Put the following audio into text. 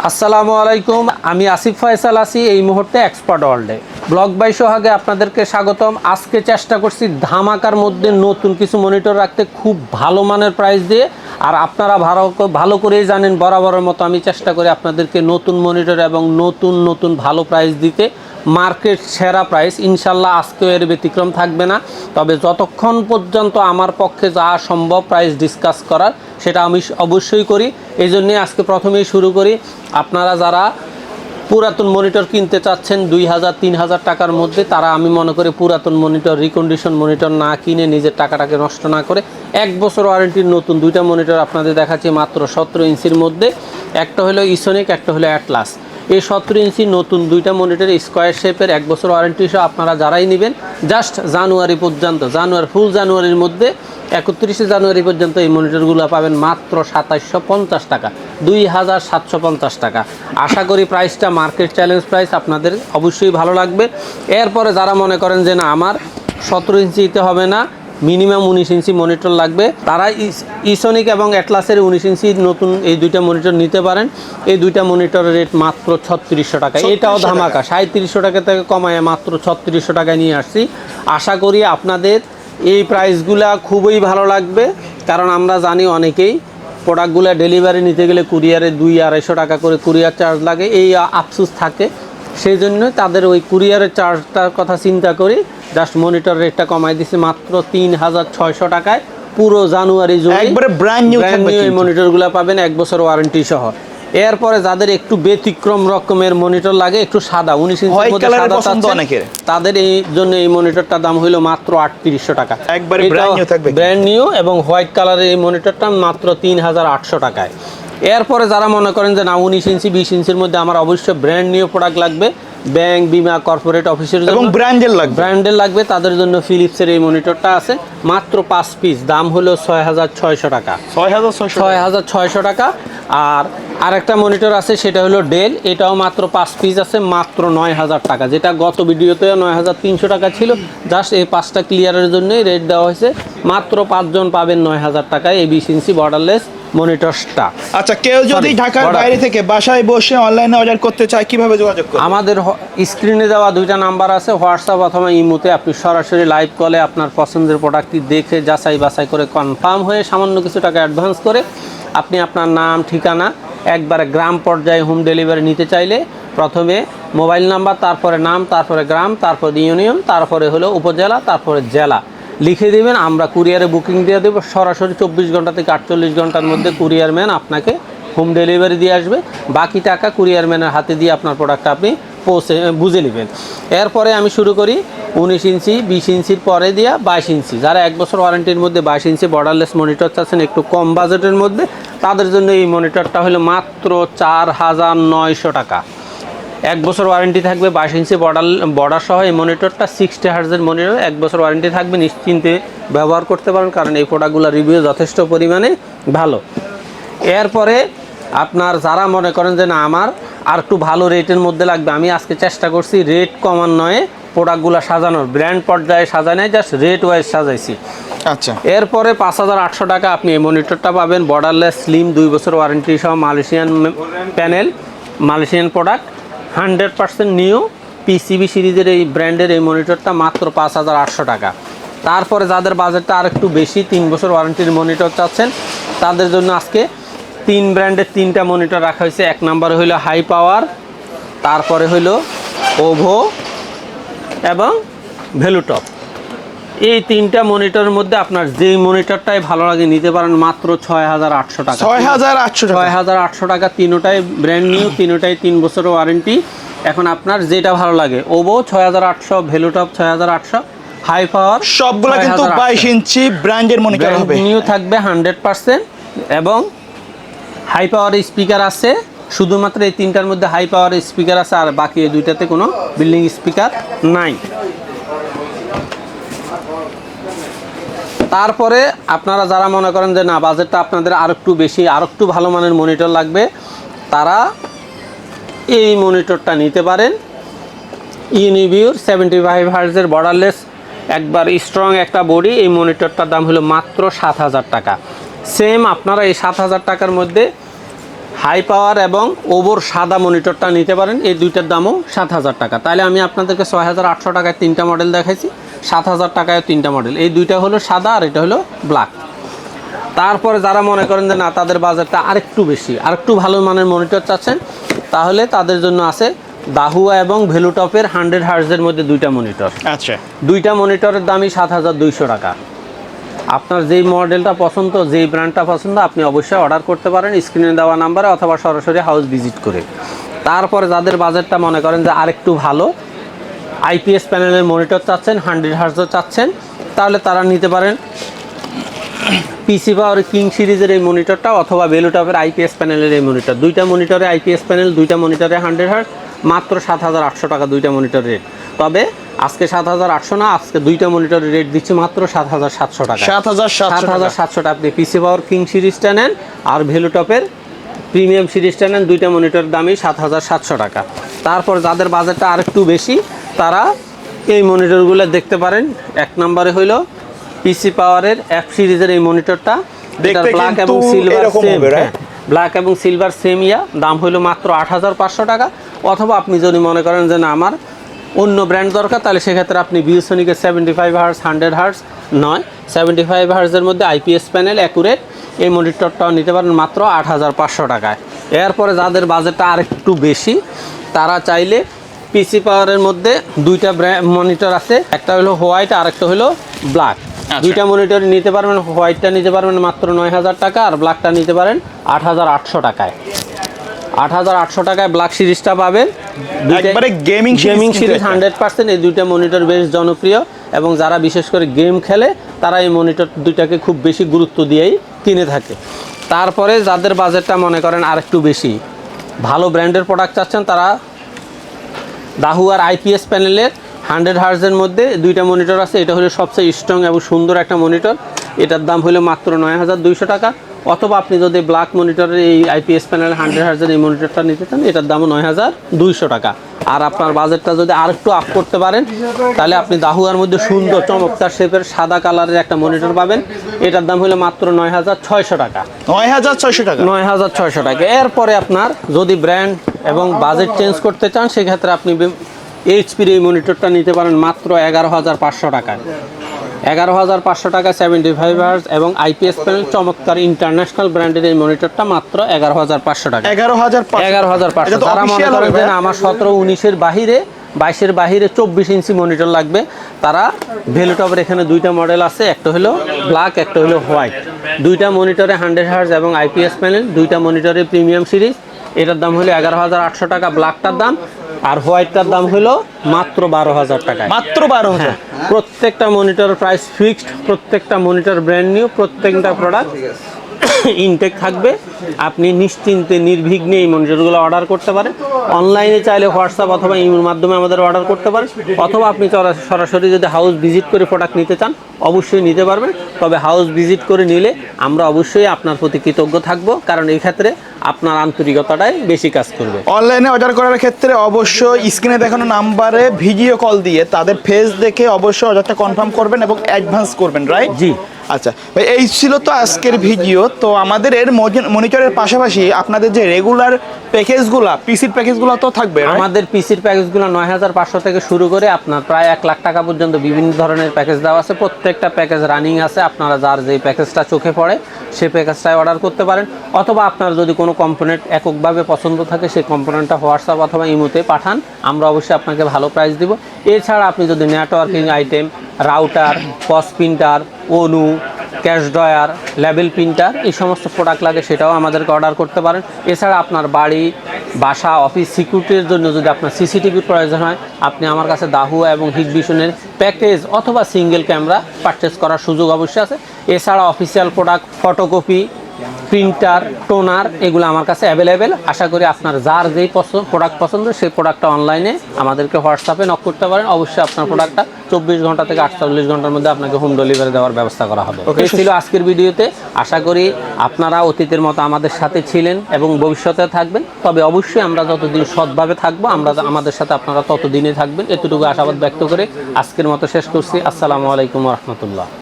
আসসালামু আলাইকুম, আমি আসিফ ফয়সাল আছি এই মুহূর্তে এক্সপার্ট ওয়ার্ল্ডে। ব্লগ বাই সোহাগে আপনাদেরকে স্বাগতম। আজকে চেষ্টা করছি ধামাকার মধ্যে নতুন কিছু মনিটর রাখতে, খুব ভালো মানের প্রাইস দিয়ে। আর আপনারা ভালো করেই জানেন, বরাবরের মতো আমি চেষ্টা করি আপনাদেরকে নতুন মনিটর এবং নতুন ভালো প্রাইস দিতে। মার্কেট সেরা প্রাইস, ইনশাল্লাহ আজকেও এর ব্যতিক্রম থাকবে না। তবে যতক্ষণ পর্যন্ত আমার পক্ষে যা সম্ভব প্রাইস ডিসকাস করার, সেটা আমি অবশ্যই করি। এই জন্যে আজকে প্রথমেই শুরু করি। আপনারা যারা পুরাতন মনিটর কিনতে চাচ্ছেন 2000-3000 টাকার মধ্যে, তারা আমি মনে করি পুরাতন মনিটর, রিকন্ডিশন মনিটর না কিনে নিজের টাকাটাকে নষ্ট না করে 1 বছর ওয়ারেন্টির নতুন 2টা মনিটর আপনাদের দেখাচ্ছি মাত্র 17 ইঞ্চির মধ্যে। একটা হলো ইসোনিক, একটা হলো অ্যাটলাস। এই 17 ইঞ্চি নতুন 2টা মনিটর স্কোয়ার শেপের 1 বছর ওয়ারেন্টি সহ আপনারা যারাই নেবেন, জাস্ট জানুয়ারি পর্যন্ত, ফুল জানুয়ারির মধ্যে 31শে জানুয়ারি পর্যন্ত এই মনিটরগুলো পাবেন মাত্র 2750 টাকা, 2750 টাকা। আশা করি প্রাইসটা মার্কেট চ্যালেঞ্জ প্রাইস, আপনাদের অবশ্যই ভালো লাগবে। এরপরে যারা মনে করেন যে না আমার 17 ইঞ্চিতে হবে না, মিনিমাম 19 ইঞ্চি মনিটর লাগবে, তারা ইসোনিক এবং অ্যাটলাসের 19 ইঞ্চি নতুন এই 2টা মনিটর নিতে পারেন। এই 2টা মনিটরের রেট মাত্র 3600 টাকা। এটাও ধামাকা, 3700 টাকা থেকে কমায় মাত্র 3600 টাকায় নিয়ে আসছি। আশা করি আপনাদের এই প্রাইসগুলা খুবই ভালো লাগবে, কারণ আমরা জানি অনেকেই প্রোডাক্টগুলো ডেলিভারি নিতে গেলে কুরিয়ারে 200-250 টাকা করে কুরিয়ার চার্জ লাগে, এই আফসোস থাকে। সেই জন্য তাদের ওই কুরিয়ারের চার্জটার কথা চিন্তা করি জাস্ট মনিটর রেটটা কমাই দিচ্ছে মাত্র 3600 টাকায়। পুরো জানুয়ারি জুড়ে একবারে ব্র্যান্ড নিউ এই মনিটরগুলো পাবেন 1 বছর ওয়ারেন্টি সহ। এরপরে যাদের একটু ব্যতিক্রম রকমের মনিটর লাগে, একটু সাদা 19 ইঞ্চির মধ্যে সাদা চাচ্ছেন, তাদের এই জন্য এই মনিটরটার দাম হলো মাত্র 3800 টাকা। একবারে ব্র্যান্ড নিউ এবং হোয়াইট কালারের এই মনিটরটা মাত্র 3800 টাকায়। এরপরে যারা মনে করেন যে না 19 ইঞ্চি 20 ইঞ্চির মধ্যে আমার অবশ্যই ব্র্যান্ড নিউ প্রোডাক্ট লাগবে, ব্যাংক, বিমা, কর্পোরেট অফিসের জন্য এবং ব্র্যান্ডের লাগবে, তাদের জন্য ফিলিপসের এই মনিটরটা আছে মাত্র 5 পিস, দাম হলো 6600 টাকা, 6600 টাকা। আর আরেকটা মনিটর আছে, সেটা হলো ডেল, এটাও মাত্র 5 পিস আছে মাত্র 9000 টাকা, যেটা গত ভিডিওতে 9300 টাকা ছিল। জাস্ট এই 5টা ক্লিয়ারের জন্যই রেট দেওয়া হয়েছে, মাত্র 5 জন পাবেন 9000 টাকায় এই 20 ইঞ্চি বর্ডারলেস মনিটরটা। আচ্ছা, কেউ যদি ঢাকার বাইরে থেকে বাসায় বসে অনলাইনে অর্ডার করতে চায় কিভাবে যোগাযোগ করবে? আমাদের স্ক্রিনে দেওয়া 2টা নাম্বার আছে, হোয়াটসঅ্যাপ অথবা ইমোতে। আপনি সরাসরি লাইভ কলে আপনার পছন্দের প্রোডাক্টটি দেখে যাচাই বাছাই করে কনফার্ম হয়ে সামান্য কিছু টাকা অ্যাডভান্স করে আপনি আপনার নাম, ঠিকানা, একবারে গ্রাম পর্যায়ে হোম ডেলিভারি নিতে চাইলে প্রথমে মোবাইল নাম্বার, তারপরে নাম, তারপরে গ্রাম, তারপরে ইউনিয়ন, তারপরে হলো উপজেলা, তারপরে জেলা লিখে দেবেন। আমরা কুরিয়ারে বুকিং দিয়ে দেবো। সরাসরি 24 ঘন্টা থেকে 48 ঘন্টার মধ্যে কুরিয়ার ম্যান আপনাকে হোম ডেলিভারি দিয়ে আসবে। বাকি টাকা কুরিয়ার ম্যানের হাতে দিয়ে আপনার প্রোডাক্টটা আপনি বুঝে নেবেন। এরপরে আমি শুরু করি 19 ইঞ্চি, 20 ইঞ্চির পরে দিয়া 22 ইঞ্চি। যারা 1 বছর ওয়ারেন্টির মধ্যে 22 ইঞ্চি বর্ডারলেস মনিটর চাচ্ছেন একটু কম বাজেটের মধ্যে, তাদের জন্য এই মনিটরটা হলো মাত্র 4900 টাকা। 1 বছর ওয়ারেন্টি থাকবে, 22 ইঞ্চি বর্ডার সহ এই মনিটরটা। 60 হার্জের মনিটর, 1 বছর ওয়ারেন্টি থাকবে, নিশ্চিন্তে ব্যবহার করতে পারেন, কারণ এই প্রোডাক্টগুলো রিভিউ যথেষ্ট পরিমাণে ভালো। এরপরে আপনার যারা মনে করেন যে না আমার আর একটু ভালো রেটের মধ্যে লাগবে, আমি আজকে চেষ্টা করছি রেট কমান নয়, প্রোডাক্টগুলো সাজানোর, ব্র্যান্ড পর্যায়ে সাজায় নাই, জাস্ট রেট ওয়াইজ সাজাইছি। আচ্ছা, এরপরে 5800 টাকা আপনি এই মনিটরটা পাবেন, বর্ডারলেস স্লিম, 2 বছর ওয়ারেন্টি সহ, Malaysian panel, Malaysian product, 100% new PCB সিরিজের এই ব্র্যান্ডের এই মনিটরটা মাত্র 5800 টাকা। তারপরে যাদের বাজেটটা আর একটু বেশি, 3 বছর ওয়ারেন্টির মনিটর চাচ্ছেন, তাদের জন্য আজকে 3 ব্র্যান্ডের 3টা মনিটর রাখা হয়েছে। 1 নাম্বার হইলো হাই পাওয়ার, তারপরে হইলো ওভো এবং ভ্যালুটপ। এই 3টা মনিটরের মধ্যে আপনার যেই মনিটরটাই ভালো লাগে নিতে পারেন মাত্র 6800 টাকা। 6800 টাকা, তিনোটাই ব্র্যান্ড নিউ, তিনোটাই 3 বছরের ওয়ারেন্টি। এখন আপনার যেটা ভালো লাগে, ওভো 6800, ভ্যালুটপ 6800, হাই পাওয়ার, সবগুলো কিন্তু 22 ইঞ্চি ব্র্যান্ডের মনিটর হবে, নিউ থাকবে 100%। এবং হাই পাওয়ার স্পিকার আছে, শুধুমাত্র এই 3টার মধ্যে হাই পাওয়ার স্পিকার আছে, আর বাকি এই 2টাতে কোনো বিল্ডিং স্পিকার নাই। তারপরে আপনারা যারা মনে করেন যে না বাজেটটা আপনাদের আর একটু বেশি, আর একটু ভালো মানের মনিটর লাগবে, তারা এই মনিটরটা নিতে পারেন। ইউনিভিউর 75 হার্জের বর্ডারলেস একবার স্ট্রং একটা বডি, এই মনিটরটার দাম হলো মাত্র 7000 টাকা। সেম আপনারা এই 7000 টাকার মধ্যে হাই পাওয়ার এবং ওভর সাদা মনিটরটা নিতে পারেন। এই দুইটার দামও 7,000 টাকা। তাহলে আমি আপনাদেরকে 6,800 টাকায় 3টা মডেল দেখাইছি, 7,000 টাকায় 3টা মডেল। এই দুইটা হলো সাদা আর এটা হলো ব্ল্যাক। তারপরে যারা মনে করেন যে না, তাদের বাজেটটা আরেকটু বেশি, আরেকটু ভালো মানের মনিটর চাচ্ছেন, তাহলে তাদের জন্য আছে দাহুয়া এবং ভেলুটপের 100 হার্জের মধ্যে দুইটা মনিটর। আচ্ছা, দুইটা মনিটরের দামই 7,200 টাকা। আপনার যেই মডেলটা পছন্দ, যেই ব্র্যান্ডটা পছন্দ, আপনি অবশ্যই অর্ডার করতে পারেন স্ক্রিনে দেওয়া নাম্বারে অথবা সরাসরি হাউস ভিজিট করে। তারপরে যাদের বাজেটটা মনে করেন যে আরেকটু ভালো, আইপিএস প্যানেলের মনিটর চাচ্ছেন, 100 হার্জও চাচ্ছেন, তাহলে তারা নিতে পারেন পিসি পাওয়ার কিং সিরিজের এই মনিটরটা অথবা ভেলুটপের আইপিএস প্যানেলের এই মনিটর। দুইটা মনিটরে আইপিএস প্যানেল, দুইটা মনিটরে 100 হার্জ, মাত্র 7,800 টাকা দুইটা মনিটর রেট। তবে আজকে 7,800 না, আজকে দুইটা মনিটরের রেট দিচ্ছি মাত্র 7,700 টাকা। 7,700 টাকা আপনি পিসি পাওয়ার কিং সিরিজটা নেন আর ভেলুটপের প্রিমিয়াম সিরিজটা নেন, দুইটা মনিটরের দামই 7,700 টাকা। তারপর যাদের বাজেটটা আরেকটু বেশি, তারা এই মনিটরগুলো দেখতে পারেন। এক নম্বরে হইল পিসি পাওয়ারের এফ সিরিজের এই মনিটরটা, ব্ল্যাক এবং সিলভার সেম, ব্ল্যাক এবং সিলভার সেম দাম হইল মাত্র 8,500 টাকা। অথবা আপনি যদি মনে করেন যে না, আমার অন্য ব্র্যান্ড দরকার, তাহলে সেক্ষেত্রে আপনি ভিউসনিকের 75 হার্জ 100 হার্জ নয়, 75 হার্জের মধ্যে আইপিএস প্যানেল অ্যাকুরেট এই মনিটরটাও নিতে পারেন মাত্র 8,500 টাকায়। এরপরে যাদের বাজেটটা আরেকটু বেশি, তারা চাইলে পিসি পাওয়ারের মধ্যে দুইটা মনিটর আছে, একটা হলো হোয়াইট আর একটা হলো ব্ল্যাক। দুইটা মনিটর নিতে পারবেন। হোয়াইটটা নিতে পারবেন মাত্র 9,000 টাকা আর ব্ল্যাকটা নিতে পারেন 8,800 টাকায়। 8,800 টাকায় ব্ল্যাক সিরিজটা পাবেন, একবারে গেমিং সিরিজ 100%। এই দুইটা মনিটর বেশ জনপ্রিয় এবং যারা বিশেষ করে গেম খেলে তারা এই মনিটর দুইটাকে খুব বেশি গুরুত্ব দিয়েই কিনে থাকে। তারপরে যাদের বাজেটটা মনে করেন আরেকটু বেশি, ভালো ব্র্যান্ডের প্রোডাক্ট চাচ্ছেন, তারা দাহুয়ার আইপিএস প্যানেলের 100 হার্জের মধ্যে দুইটা মনিটর আছে। এটা হলো সবচেয়ে স্ট্রং এবং সুন্দর একটা মনিটর, এটার দাম হলো মাত্র 9,200 টাকা। অথবা আপনি যদি ব্ল্যাক মনিটরের এই আইপিএস প্যানেল 100 হার্জের এই মনিটরটা নিতে চান, এটার দামও 9,200 টাকা। আর আপনার বাজেটটা যদি আরেকটু আপ করতে পারেন, তাহলে আপনি দাহুয়ার মধ্যে সুন্দর চমৎকার শেপের সাদা কালারের একটা মনিটর পাবেন, এটার দাম হলো মাত্র 9,600 টাকা। 9,600 টাকা, 9,600 টাকা। এরপরে আপনার যদি ব্র্যান্ড এবং বাজেট চেঞ্জ করতে চান, সেক্ষেত্রে আপনি এইচপির এই মনিটরটা নিতে পারেন মাত্র 11,500 টাকায়। 11,500 টাকা 75 হার্জ এবং আইপিএস প্যানেল চমৎকার ইন্টারন্যাশনাল ব্র্যান্ডের এই মনিটরটা মাত্র 11,500 টাকা। 11,500। যারা মনে করেন যে আমার 17-19-এর বাহিরে, 22-এর বাহিরে 24 ইঞ্চি মনিটর লাগবে, তারা ভেলুটপের এখানে দুইটা মডেল আছে, একটা হলো ব্ল্যাক, একটা হলো হোয়াইট। দুইটা মনিটরে 100 হার্জ এবং আইপিএস প্যানেল, দুইটা মনিটরে প্রিমিয়াম সিরিজ। এটার দাম হলো 11,800 টাকা ব্ল্যাকটার দাম, আর হোয়াইটটার দাম হলো মাত্র 12,000 টাকা। মাত্র 12,000। প্রত্যেকটা মনিটর প্রাইস ফিক্সড, প্রত্যেকটা মনিটর ব্র্যান্ড নিউ, প্রত্যেকটা প্রোডাক্ট ইনটেক থাকবে। আপনি নিশ্চিন্তে নির্বিঘ্নে এই মনিটরগুলো অর্ডার করতে পারেন। অনলাইনে চাইলে হোয়াটসঅ্যাপ অথবা ইমের মাধ্যমে আমাদের অর্ডার করতে পারেন, অথবা আপনি সরাসরি যদি হাউস ভিজিট করে প্রোডাক্ট নিতে চান, অবশ্যই নিতে পারবেন। তবে হাউস ভিজিট করে নিলে আমরা অবশ্যই আপনার প্রতি কৃতজ্ঞ থাকবো, কারণ এই ক্ষেত্রে আপনার আন্তরিকতাটাই বেশি কাজ করবে। অনলাইনে অর্ডার করার ক্ষেত্রে অবশ্যই স্ক্রিনে দেখানো নাম্বারে ভিডিও কল দিয়ে তাদের ফেস দেখে অবশ্যই অর্ডারটা কনফার্ম করবেন এবং অ্যাডভান্স করবেন, রাইট? জি। আচ্ছা ভাই, এই ছিল তো আজকের ভিডিও। তো আমাদের এর মনিটরের পাশাপাশি আপনাদের যে রেগুলার প্যাকেজগুলো, পিসির প্যাকেজগুলো তো থাকবে। আমাদের পিসির প্যাকেজগুলো 9,500 থেকে শুরু করে আপনার প্রায় 1 লাখ টাকা পর্যন্ত বিভিন্ন ধরনের প্যাকেজ দেওয়া আছে। প্রত্যেকটা প্যাকেজ রানিং আছে। আপনারা যার যেই প্যাকেজটা চোখে পড়ে সেই প্যাকেজটাই অর্ডার করতে পারেন, অথবা আপনার যদি কোনো কম্পোনেন্ট এককভাবে পছন্দ থাকে সেই কম্পোনেন্টটা হোয়াটসঅ্যাপ অথবা ইমোতে পাঠান, আমরা অবশ্যই আপনাকে ভালো প্রাইস দিব। এছাড়া আপনি যদি নেটওয়ার্কিং আইটেম, রাউটার, পস প্রিন্টার, অনু, ক্যাশ ড্রয়ার, লেবেল প্রিন্টার, এই সমস্ত প্রোডাক্ট লাগে, সেটাও আমাদেরকে অর্ডার করতে পারেন। এছাড়া আপনার বাড়ি, বাসা, অফিস সিকিউরিটির জন্য যদি আপনার সিসিটিভির প্রয়োজন হয়, আপনি আমার কাছে দাহুয়া এবং হিগভিশনের প্যাকেজ অথবা সিঙ্গেল ক্যামেরা পারচেস করার সুযোগ অবশ্যই আছে। এছাড়া official product, photocopy, printer, toner, এগুলো আমার কাছে অ্যাভেলেবেল। আশা করি আপনার যার যেই প্রোডাক্ট পছন্দ সেই প্রোডাক্টটা অনলাইনে আমাদেরকে হোয়াটসঅ্যাপে নক করতে পারেন। অবশ্যই আপনার প্রোডাক্টটা 24 ঘন্টা থেকে 48 ঘন্টার মধ্যে আপনাকে হোম ডেলিভারি দেওয়ার ব্যবস্থা করা হবে। এই ছিল আজকের ভিডিওতে। আশা করি আপনারা অতীতের মতো আমাদের সাথে ছিলেন এবং ভবিষ্যতে থাকবেন। তবে অবশ্যই আমরা যতদিন সৎভাবে থাকবো, আমাদের সাথে আপনারা ততদিনই থাকবেন, এতটুকু আশাবাদ ব্যক্ত করে আজকের মতো শেষ করছি। আসসালামু আলাইকুম ওয়া রাহমাতুল্লাহ।